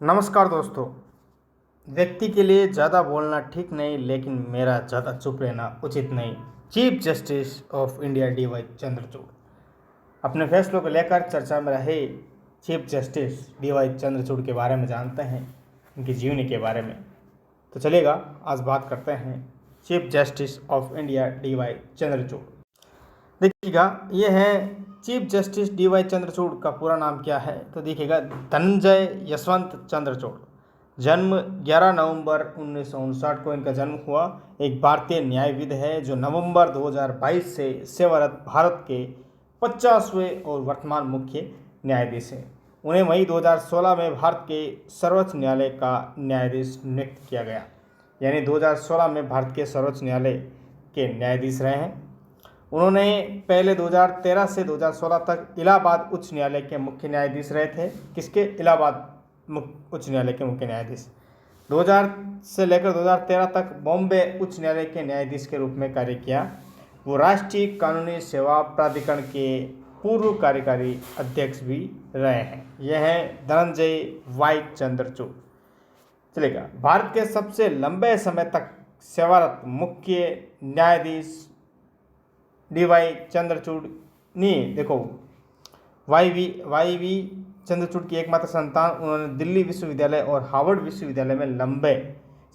नमस्कार दोस्तों। व्यक्ति के लिए ज़्यादा बोलना ठीक नहीं, लेकिन मेरा ज़्यादा चुप रहना उचित नहीं। Chief justice of India DY Chandrachud अपने फैसलों को लेकर चर्चा में रहे चीफ जस्टिस DY चंद्रचूड़ के बारे में जानते हैं, उनकी जीवनी के बारे में। तो चलेगा, आज बात करते हैं chief justice of India DY Chandrachud. देखिएगा, ये है चीफ जस्टिस DY चंद्रचूड़ का पूरा नाम क्या है। तो देखिएगा, धनंजय यशवंत चंद्रचूड़। जन्म 11 नवंबर 1959 को इनका जन्म हुआ। एक भारतीय न्यायविद है जो नवंबर 2022 से सेवारत भारत के 50वें और वर्तमान मुख्य न्यायाधीश हैं। उन्हें मई 2016 में भारत के सर्वोच्च न्यायालय का न्यायाधीश नियुक्त किया गया, यानी 2016 में भारत के सर्वोच्च न्यायालय के न्यायाधीश रहे हैं। उन्होंने पहले 2013 से 2016 तक इलाहाबाद उच्च न्यायालय के मुख्य न्यायाधीश रहे थे। किसके? इलाहाबाद उच्च न्यायालय के मुख्य न्यायाधीश। 2000 से लेकर 2013 तक बॉम्बे उच्च न्यायालय के न्यायाधीश के रूप में कार्य किया। वो राष्ट्रीय कानूनी सेवा प्राधिकरण के पूर्व कार्यकारी अध्यक्ष भी रहे हैं। यह हैं धनंजय वाई चंद्रचूड़। चलेगा, भारत के सबसे लंबे समय तक सेवारत मुख्य न्यायाधीश DY चंद्रचूड़ नहीं, देखो, वाई वी चंद्रचूड़ की एकमात्र संतान। उन्होंने दिल्ली विश्वविद्यालय और हार्वर्ड विश्वविद्यालय में लंबे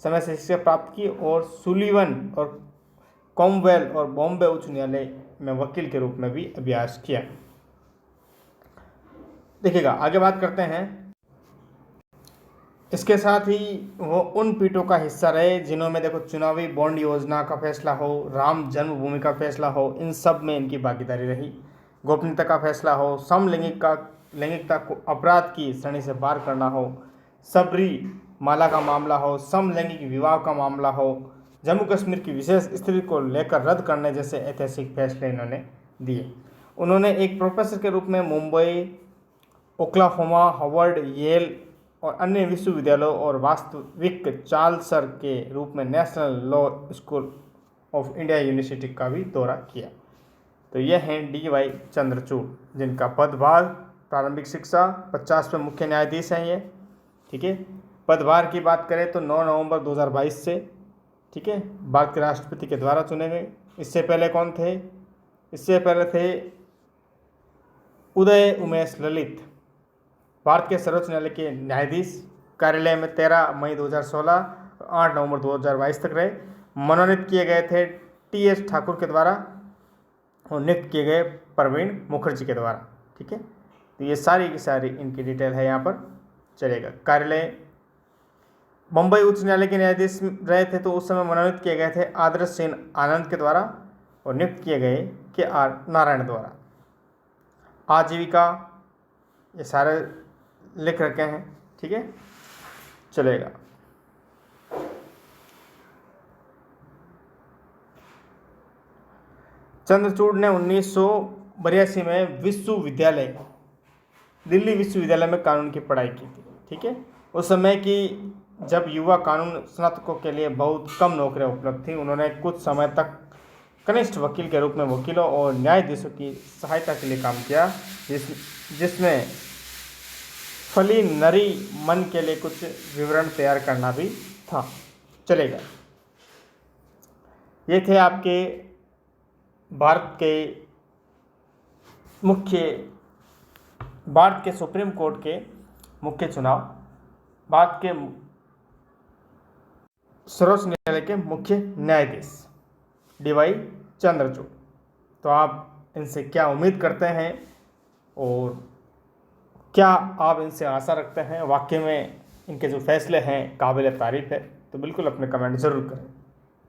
समय से शिक्षा प्राप्त की और सुलिवन और कॉमनवेल्थ और बॉम्बे उच्च न्यायालय में वकील के रूप में भी अभ्यास किया। देखिएगा, आगे बात करते हैं। इसके साथ ही वो उन पीठों का हिस्सा रहे जिन्होंने, देखो, चुनावी बॉन्ड योजना का फैसला हो, राम जन्मभूमि का फैसला हो, इन सब में इनकी भागीदारी रही। गोपनीयता का फैसला हो, लैंगिकता को अपराध की श्रेणी से पार करना हो, सबरीमाला का मामला हो, समलैंगिक विवाह का मामला हो, जम्मू कश्मीर की विशेष स्थिति को लेकर रद्द करने जैसे ऐतिहासिक फैसले इन्होंने दिए। उन्होंने एक प्रोफेसर के रूप में मुंबई, ओक्लाहोमा, हार्वर्ड, येल और अन्य विश्वविद्यालयों और वास्तविक चांसलर के रूप में national law school of India university का भी दौरा किया। तो यह हैं DY चंद्रचूड़, जिनका पदभार प्रारंभिक शिक्षा 50वें मुख्य न्यायाधीश हैं ये। ठीक है, पदभार की बात करें तो 9 नवंबर 2022 से, ठीक है, भारत के राष्ट्रपति के द्वारा चुने गए। इससे पहले कौन थे? इससे पहले थे उदय उमेश ललित, भारत के सर्वोच्च न्यायालय के न्यायाधीश। कार्यालय में 13 मई 2016 और 8 नवंबर 2022 तक रहे। मनोनीत किए गए थे TS ठाकुर के द्वारा और नियुक्त किए गए प्रवीण मुखर्जी के द्वारा। ठीक है, तो ये सारी की सारी इनकी डिटेल है यहाँ पर। चलेगा, कार्यालय मुंबई उच्च न्यायालय के न्यायाधीश रहे थे, तो उस समय मनोनीत किए गए थे आदर्श सेन आनंद के द्वारा और नियुक्त किए गए KR नारायण द्वारा। आजीविका, ये सारे लिख रखे हैं। ठीक है, चलेगा। चंद्रचूड़ ने 1982 में दिल्ली विश्वविद्यालय में कानून की पढ़ाई की थी। ठीक है, उस समय की जब युवा कानून स्नातकों के लिए बहुत कम नौकरियां उपलब्ध थी, उन्होंने कुछ समय तक कनिष्ठ वकील के रूप में वकीलों और न्यायाधीशों की सहायता के लिए काम किया, जिसमें फली नरी मन के लिए कुछ विवरण तैयार करना भी था। चलेगा, ये थे आपके भारत के सुप्रीम कोर्ट के मुख्य चुनाव, भारत के सर्वोच्च न्यायालय के मुख्य न्यायाधीश DY चंद्रचूड़। तो आप इनसे क्या उम्मीद करते हैं और क्या आप इनसे आशा रखते हैं? वाकई में इनके जो फैसले हैं काबिल तारीफ है, तो बिल्कुल अपने कमेंट ज़रूर करें।